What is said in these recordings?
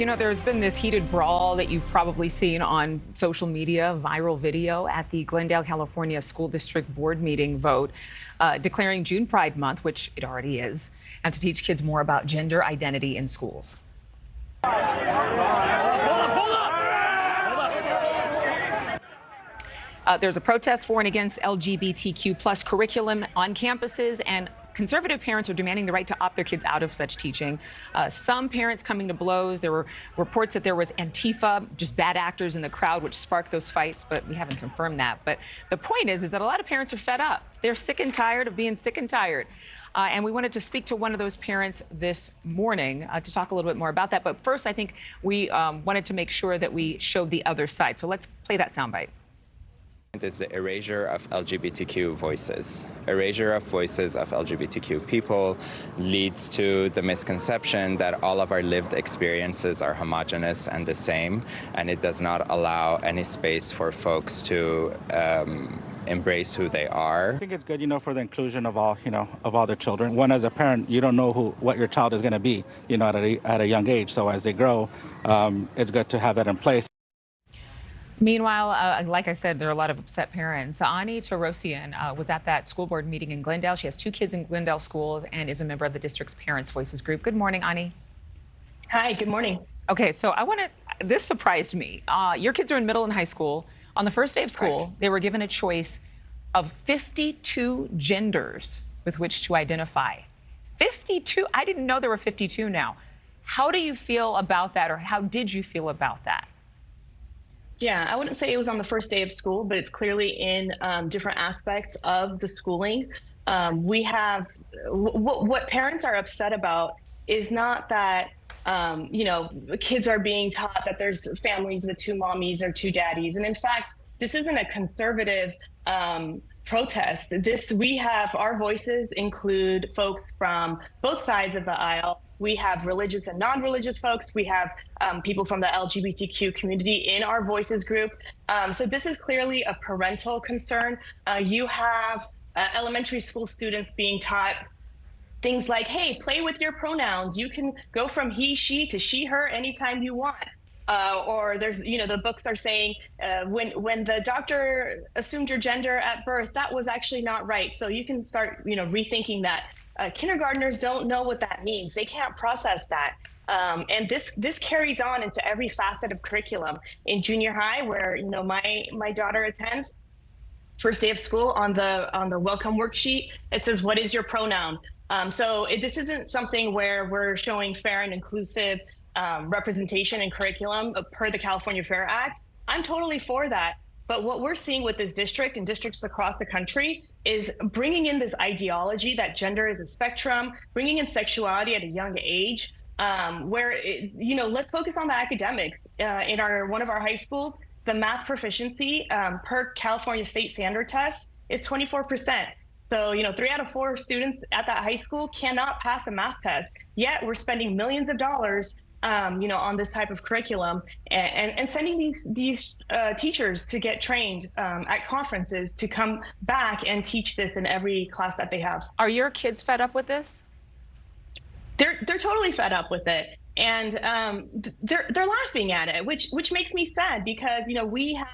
You know, there's been this heated brawl that you've probably seen on social media, viral video at the Glendale, California School District Board meeting vote, declaring June Pride Month, which it already is, and to teach kids more about gender identity in schools. There's a protest for and against LGBTQ plus curriculum on campuses, and conservative parents are demanding the right to opt their kids out of such teaching. Some parents coming to blows. There were reports that there was Antifa, just bad actors in the crowd, which sparked those fights, but we haven't confirmed that. But the point is that a lot of parents are fed up. They're sick and tired of being sick and tired. And we wanted to speak to one of those parents this morning to talk a little bit more about that. But first, I think we wanted to make sure that we showed the other side. So let's play that soundbite. Is the erasure of LGBTQ voices. Erasure of voices of LGBTQ people leads to the misconception that all of our lived experiences are homogenous and the same, and it does not allow any space for folks to embrace who they are. I think it's good, for the inclusion of all, of all the children. One, as a parent, you don't know what your child is going to be, at a young age. So as they grow, it's good to have that in place. Meanwhile, like I said, there are a lot of upset parents. Ani Torosyan was at that school board meeting in Glendale. She has 2 kids in Glendale schools and is a member of the district's Parents Voices group. Good morning, Ani. Hi, good morning. Okay, so this surprised me. Your kids are in middle and high school. On the first day of school, Correct. They were given a choice of 52 genders with which to identify. 52? I didn't know there were 52 now. How do you feel about that, or how did you feel about that? Yeah, I wouldn't say it was on the first day of school, but it's clearly in different aspects of the schooling. We have what parents are upset about is not that kids are being taught that there's families with 2 mommies or 2 daddies, and in fact, this isn't a conservative protest. Our voices include folks from both sides of the aisle. We have religious and non-religious folks. We have people from the LGBTQ community in our voices group. So this is clearly a parental concern. You have elementary school students being taught things like, hey, play with your pronouns. You can go from he, she to she, her anytime you want. Or there's, the books are saying when the doctor assumed your gender at birth, that was actually not right. So you can start, rethinking that. Kindergartners don't know what that means. They can't process that. And this carries on into every facet of curriculum. In junior high, where my daughter attends, first day of school, on the welcome worksheet, it says, what is your pronoun? This isn't something where we're showing fair and inclusive representation in curriculum per the California Fair Act. I'm totally for that. But what we're seeing with this district and districts across the country is bringing in this ideology that gender is a spectrum, bringing in sexuality at a young age, let's focus on the academics. In one of our high schools, the math proficiency per California state standard test is 24%. So, 3 out of 4 students at that high school cannot pass a math test, yet we're spending millions of dollars on this type of curriculum and sending these teachers to get trained at conferences to come back and teach this in every class that they have. Are your kids fed up with this? They're totally fed up with it, and they're laughing at it, which makes me sad, because we have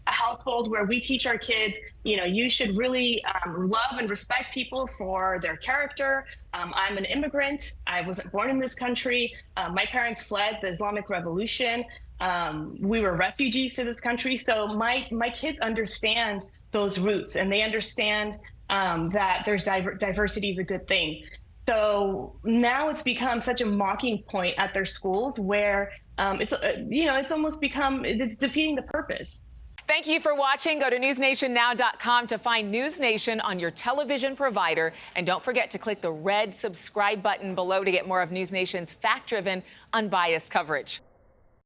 a household where we teach our kids, you should really love and respect people for their character. I'm an immigrant. I wasn't born in this country. My parents fled the Islamic Revolution. We were refugees to this country. So my kids understand those roots, and they understand that there's diversity is a good thing. So now it's become such a mocking point at their schools where it's almost it's defeating the purpose. Thank you for watching. Go to newsnationnow.com to find NewsNation on your television provider. And don't forget to click the red subscribe button below to get more of NewsNation's fact-driven, unbiased coverage.